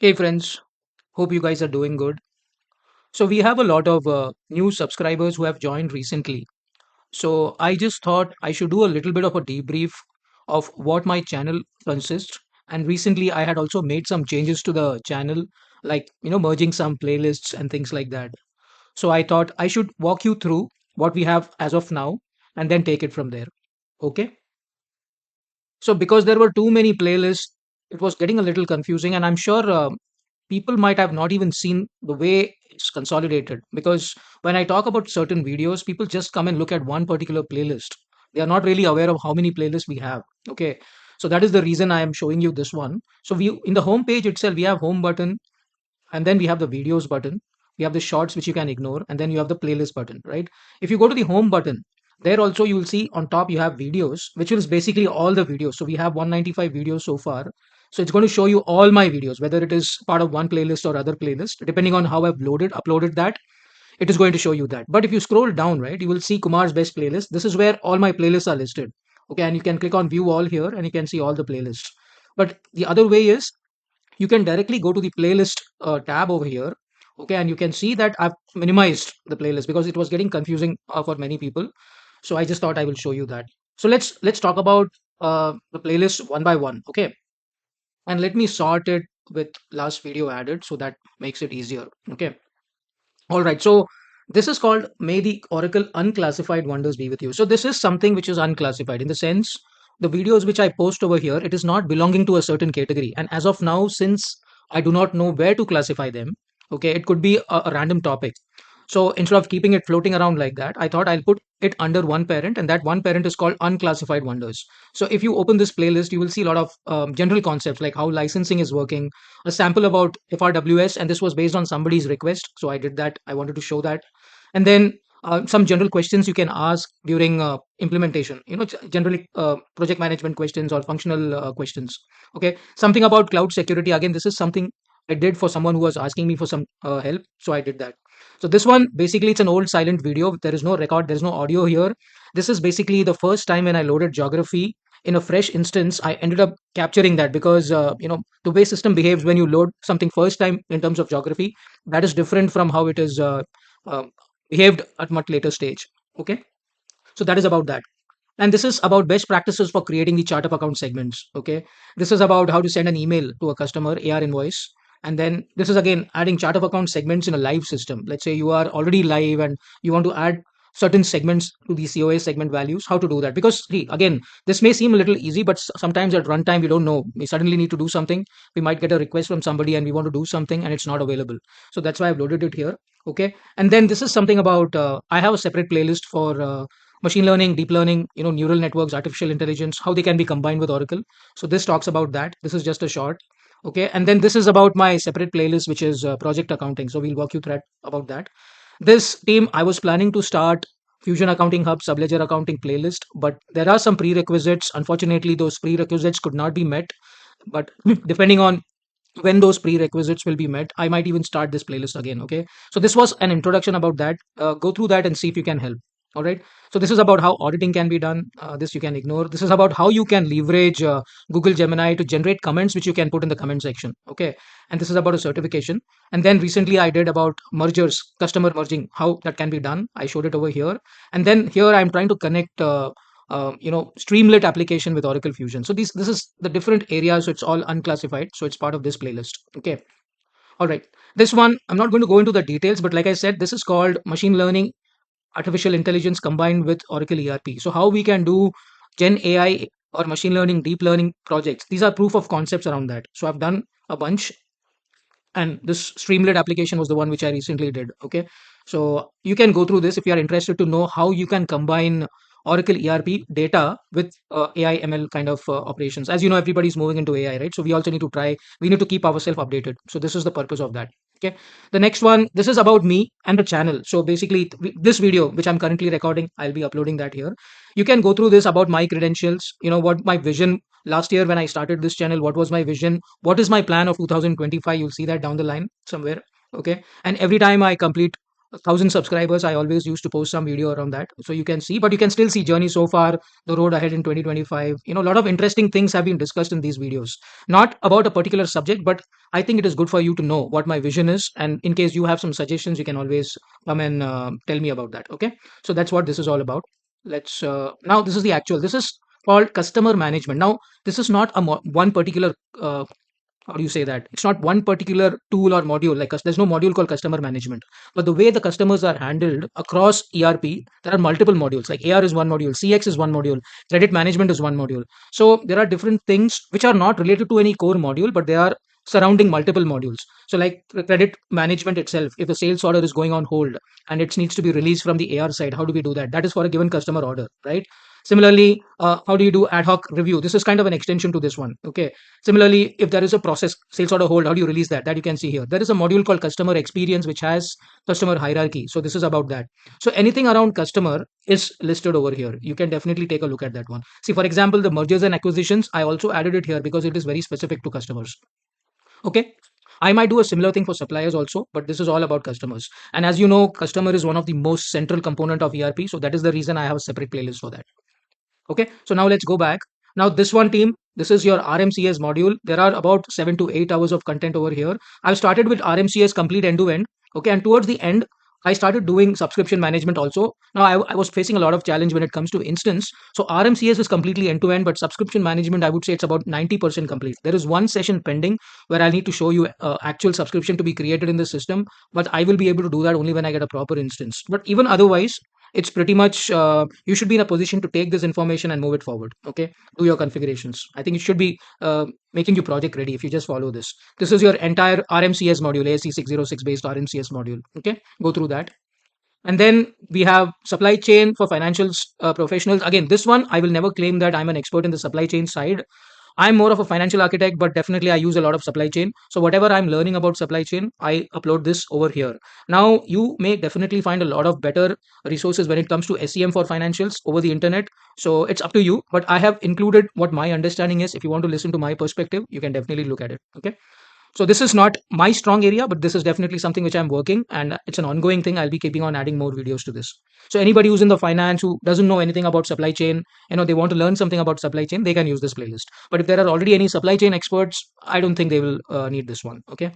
Hey friends, hope you guys are doing good. So we have a lot of new subscribers who have joined recently. So I just thought I should do a little bit of a debrief of what my channel consists. And recently I had also made some changes to the channel, like merging some playlists and things like that. So I thought I should walk you through what we have as of now and then take it from there. Okay? So because there were too many playlists, it was getting a little confusing, and I'm sure people might have not even seen the way it's consolidated. Because when I talk about certain videos, people just come and look at one particular playlist. They are not really aware of how many playlists we have. Okay, so that is the reason I am showing you this one. So we in the home page itself we have home button, and then we have the videos button, we have the shorts which you can ignore, and then you have the playlist button, right? If you go to the home button, there also you will see on top you have videos, which is basically all the videos. So we have 195 videos so far. So it's going to show you all my videos, whether it is part of one playlist or other playlist, depending on how I've uploaded that. It is going to show you that. But if you scroll down, right, you will see Kumar's best playlist. This is where all my playlists are listed. Okay, and you can click on view all here and you can see all the playlists. But the other way is you can directly go to the playlist tab over here. Okay, and you can see that I've minimized the playlist because it was getting confusing for many people. So I just thought I will show you that. So let's talk about the playlist one by one. Okay, and let me sort it with last video added, so that makes it easier. Okay, all right. So this is called May the Oracle Unclassified Wonders Be With You. So this is something which is unclassified in the sense the videos which I post over here, it is not belonging to a certain category. And as of now, since I do not know where to classify them, okay, it could be a random topic. So instead of keeping it floating around like that, I thought I'll put it under one parent, and that one parent is called Unclassified Wonders. So if you open this playlist, you will see a lot of general concepts like how licensing is working, a sample about FRWS, and this was based on somebody's request. So I did that. I wanted to show that. And then some general questions you can ask during implementation, generally project management questions or functional questions. Okay. Something about cloud security. Again, this is something I did for someone who was asking me for some help. So I did that. So this one, basically, it's an old silent video. There is no record. There's no audio here. This is basically the first time when I loaded geography in a fresh instance. I ended up capturing that because the way system behaves when you load something first time in terms of geography, that is different from how it is uh, behaved at much later stage. Okay, so that is about that. And this is about best practices for creating the chart of account segments. Okay, this is about how to send an email to a customer, AR invoice. And then this is again adding chart of account segments in a live system. Let's say you are already live and you want to add certain segments to the COA segment values. How to do that? Because see, again, this may seem a little easy, but sometimes at runtime we don't know. We suddenly need to do something. We might get a request from somebody and we want to do something and it's not available. So that's why I've loaded it here. Okay, and then this is something about I have a separate playlist for machine learning, deep learning, neural networks, artificial intelligence, how they can be combined with Oracle. So this talks about that. This is just a short. Okay, and then this is about my separate playlist, which is project accounting. So we'll walk you through about that. This team, I was planning to start Fusion Accounting Hub, Subledger Accounting playlist, but there are some prerequisites. Unfortunately, those prerequisites could not be met. But depending on when those prerequisites will be met, I might even start this playlist again. Okay, so this was an introduction about that. Go through that and see if you can help. All right, so this is about how auditing can be done. This you can ignore. This is about how you can leverage Google Gemini to generate comments which you can put in the comment section. Okay, and this is about a certification. And then recently I did about mergers, customer merging, how that can be done. I showed it over here. And then here I'm trying to connect Streamlit application with Oracle Fusion. So this is the different areas. So it's all unclassified. So it's part of this playlist. Okay. All right. This one, I'm not going to go into the details, but like I said, this is called machine learning, artificial intelligence combined with Oracle ERP. So how we can do Gen AI or machine learning, deep learning projects. These are proof of concepts around that. So I've done a bunch, and this Streamlit application was the one which I recently did. Okay, so you can go through this if you are interested to know how you can combine Oracle ERP data with AI ML kind of operations. As you know, everybody's moving into AI, right? So we also need to try. We need to keep ourselves updated. So this is the purpose of that. Okay, the next one, this is about me and the channel. So basically, this video which I'm currently recording, I'll be uploading that here. You can go through this about my credentials. What my vision last year when I started this channel. What was my vision? What is my plan of 2025? You'll see that down the line somewhere. Okay, and every time I complete 1,000 subscribers, I always used to post some video around that. So you can see, but you can still see journey so far, the road ahead in 2025. A lot of interesting things have been discussed in these videos. Not about a particular subject, but I think it is good for you to know what my vision is. And in case you have some suggestions, you can always come and tell me about that. Okay. So that's what this is all about. Now this is the actual, this is called customer management. Now, this is not one particular how do you say that, it's not one particular tool or module, like there's no module called customer management, but the way the customers are handled across ERP, there are multiple modules. Like AR is one module, CX is one module, credit management is one module. So there are different things which are not related to any core module, but they are surrounding multiple modules. So like the credit management itself, if the sales order is going on hold and it needs to be released from the AR side, how do we do that? That is for a given customer order, right? Similarly, how do you do ad hoc review? This is kind of an extension to this one. Okay. Similarly, if there is a process sales order hold, how do you release that? That you can see here. There is a module called customer experience, which has customer hierarchy. So this is about that. So anything around customer is listed over here. You can definitely take a look at that one. See, for example, the mergers and acquisitions, I also added it here because it is very specific to customers. Okay. I might do a similar thing for suppliers also, but this is all about customers. And as you know, customer is one of the most central component of ERP. So that is the reason I have a separate playlist for that. Okay, so now let's go back. Now this one team, this is your RMCS module. There are about 7 to 8 hours of content over here. I've started with RMCS complete end to end. Okay, and towards the end, I started doing subscription management also. Now I was facing a lot of challenge when it comes to instance. So RMCS is completely end to end, but subscription management, I would say it's about 90% complete. There is one session pending where I need to show you actual subscription to be created in the system, but I will be able to do that only when I get a proper instance. But even otherwise, it's pretty much you should be in a position to take this information and move it forward. Okay, do your configurations. I think it should be making you project ready if you just follow this. This is your entire RMCS module, ASC 606 based RMCS module. Okay, go through that. And then we have supply chain for financials professionals. Again, this one I will never claim that I'm an expert in the supply chain side. I'm more of a financial architect, but definitely I use a lot of supply chain. So whatever I'm learning about supply chain, I upload this over here. Now you may definitely find a lot of better resources when it comes to SEM for financials over the internet. So it's up to you. But I have included what my understanding is. If you want to listen to my perspective, you can definitely look at it. Okay. So this is not my strong area, but this is definitely something which I'm working, and it's an ongoing thing. I'll be keeping on adding more videos to this. So anybody who's in the finance who doesn't know anything about supply chain, they want to learn something about supply chain, they can use this playlist. But if there are already any supply chain experts, I don't think they will need this one. Okay.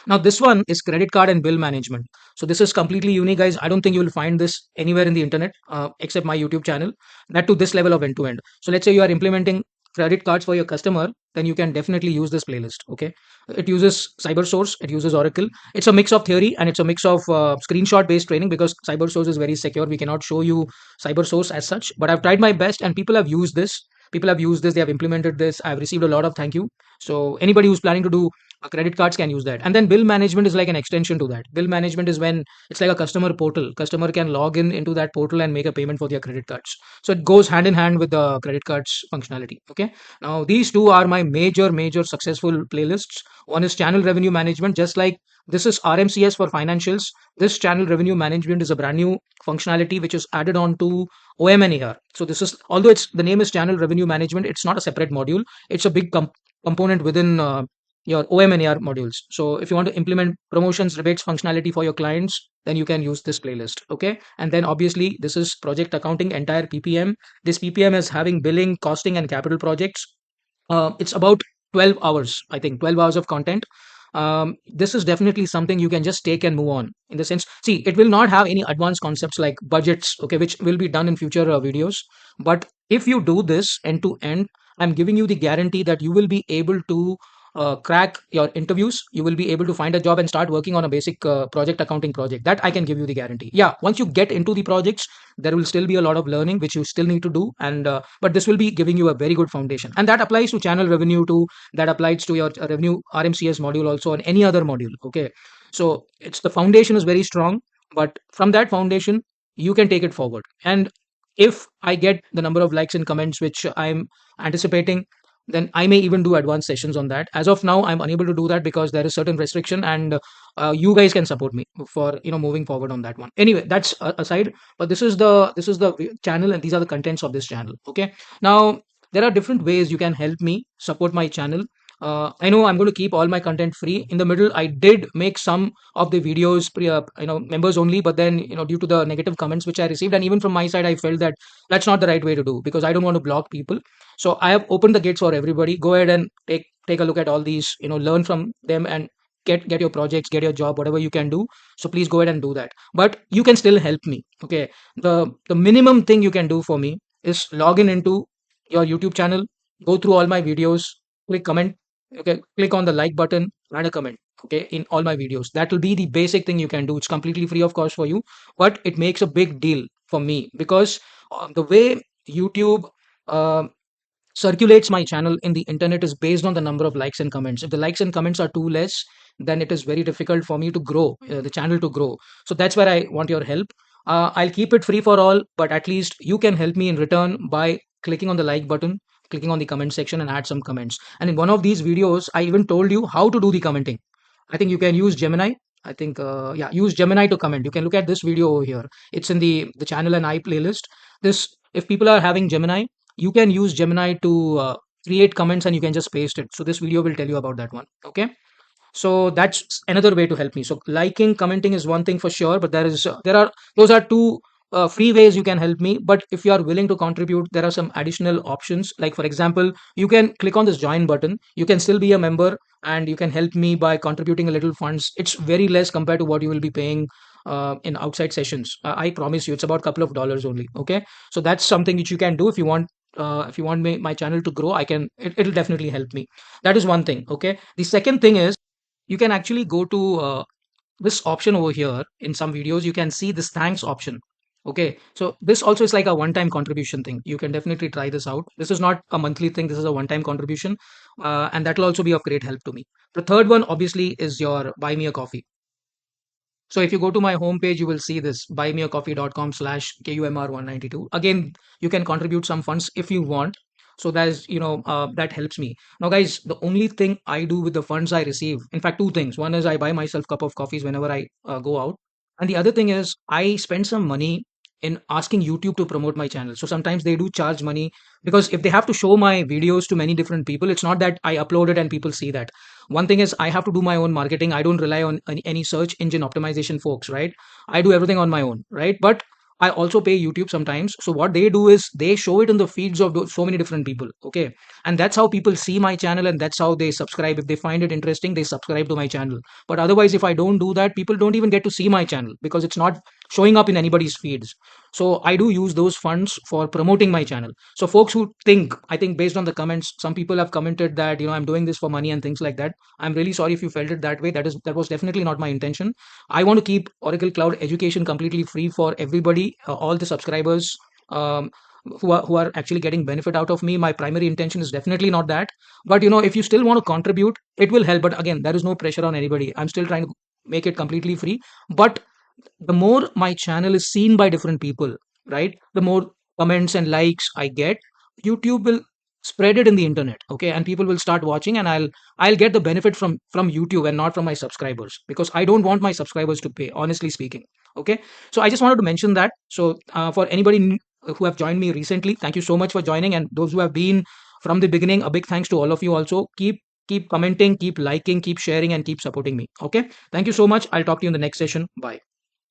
Now this one is credit card and bill management. So this is completely unique, guys. I don't think you will find this anywhere in the internet except my YouTube channel. That to this level of end to end. So let's say you are implementing credit cards for your customer, then you can definitely use this playlist. Okay, it uses CyberSource, it uses Oracle. It's a mix of theory and it's a mix of screenshot based training because CyberSource is very secure. We cannot show you CyberSource as such, but I've tried my best and people have used this. People have used this, they have implemented this. I've received a lot of thank you. So anybody who's planning to do credit cards can use that. And then bill management is like an extension to that. Bill management is when it's like a customer portal. Customer can log in into that portal and make a payment for their credit cards. So it goes hand in hand with the credit cards functionality. Okay. Now these two are my major successful playlists. One is channel revenue management, just like this is RMCS for financials. This channel revenue management is a brand new functionality which is added on to OM and AR. So this is, although it's the name is channel revenue management, it's not a separate module. It's a big component within your OM and AR modules. So if you want to implement promotions, rebates functionality for your clients, then you can use this playlist. Okay. And then obviously this is project accounting, entire PPM. This PPM is having billing, costing, and capital projects. It's about 12 hours, I think, 12 hours of content. This is definitely something you can just take and move on, in the sense, see, it will not have any advanced concepts like budgets, okay, which will be done in future videos. But if you do this end to end, I'm giving you the guarantee that you will be able to crack your interviews. You will be able to find a job and start working on a basic project accounting project. That I can give you the guarantee. Yeah, once you get into the projects, there will still be a lot of learning which you still need to do, and but this will be giving you a very good foundation. And that applies to channel revenue too. That applies to your revenue RMCS module also, and any other module. Okay, so it's the foundation is very strong, but from that foundation you can take it forward. And if I get the number of likes and comments which I'm anticipating, then I may even do advanced sessions on that. As of now, I'm unable to do that because there is certain restriction, and you guys can support me for moving forward on that one. Anyway, that's aside. But this is the channel, and these are the contents of this channel. Okay. Now there are different ways you can help me support my channel. I know I'm going to keep all my content free. In the middle, I did make some of the videos members only, but then due to the negative comments which I received, and even from my side, I felt that that's not the right way to do, because I don't want to block people. So I have opened the gates for everybody. Go ahead and take a look at all these, learn from them, and get your projects, get your job, whatever you can do. So please go ahead and do that. But you can still help me. Okay, the minimum thing you can do for me is log in into your YouTube channel, go through all my videos, click comment. Okay, click on the like button and a comment. Okay, in all my videos, that will be the basic thing you can do. It's completely free of cost for you, but it makes a big deal for me, because the way YouTube uh, circulates my channel in the internet is based on the number of likes and comments. If the likes and comments are too less, then it is very difficult for me to grow, the channel to grow. So that's where I want your help. I'll keep it free for all, but at least you can help me in return by clicking on the like button, clicking on the comment section, and add some comments. And in one of these videos, I even told you how to do the commenting. I think you can use Gemini. I think, yeah, use Gemini to comment. You can look at this video over here. It's in the channel and I playlist. This, if people are having Gemini, you can use Gemini to create comments, and you can just paste it. So this video will tell you about that one. Okay. So that's another way to help me. So liking, commenting is one thing for sure, but there are those are two free ways you can help me. But if you are willing to contribute, there are some additional options. Like for example, you can click on this join button. You can still be a member, and you can help me by contributing a little funds. It's very less compared to what you will be paying in outside sessions. I promise you, it's about a couple of dollars only. Okay, so that's something which you can do if you want. If you want my channel to grow, it'll definitely help me. That is one thing. Okay, the second thing is, you can actually go to this option over here. In some videos you can see this thanks option. Okay, so this also is like a one time contribution thing. You can definitely try this out. This is not a monthly thing, this is a one time contribution, and that will also be of great help to me. The third one obviously is your buy me a coffee. So if you go to my homepage, you will see this buymeacoffee.com/KUMR192. Again, you can contribute some funds if you want. So that is, that helps me. Now, guys, the only thing I do with the funds I receive, in fact, two things. One is I buy myself cup of coffees whenever I go out, and the other thing is I spend some money in asking YouTube to promote my channel. So sometimes they do charge money, because if they have to show my videos to many different people, it's not that I upload it and people see that. One thing is, I have to do my own marketing. I don't rely on any search engine optimization folks, right? I do everything on my own, right? But I also pay YouTube sometimes. So what they do is they show it in the feeds of so many different people. Okay, and that's how people see my channel, and that's how they subscribe. If they find it interesting, they subscribe to my channel. But otherwise, if I don't do that, people don't even get to see my channel, because it's not showing up in anybody's feeds. So I do use those funds for promoting my channel. So folks who think, I think based on the comments, some people have commented that I'm doing this for money and things like that. I'm really sorry if you felt it that way. That was definitely not my intention. I want to keep Oracle Cloud Education completely free for everybody, all the subscribers, who are actually getting benefit out of me. My primary intention is definitely not that. But if you still want to contribute, it will help. But again, there is no pressure on anybody. I'm still trying to make it completely free. But the more my channel is seen by different people, right, the more comments and likes I get, YouTube will spread it in the internet. Okay, and people will start watching, and I'll get the benefit from YouTube and not from my subscribers, because I don't want my subscribers to pay, honestly speaking. Okay, so I just wanted to mention that. So for anybody who have joined me recently, thank you so much for joining, and those who have been from the beginning, a big thanks to all of you. Also, keep commenting, keep liking, keep sharing, and keep supporting me. Okay, thank you so much. I'll talk to you in the next session. Bye.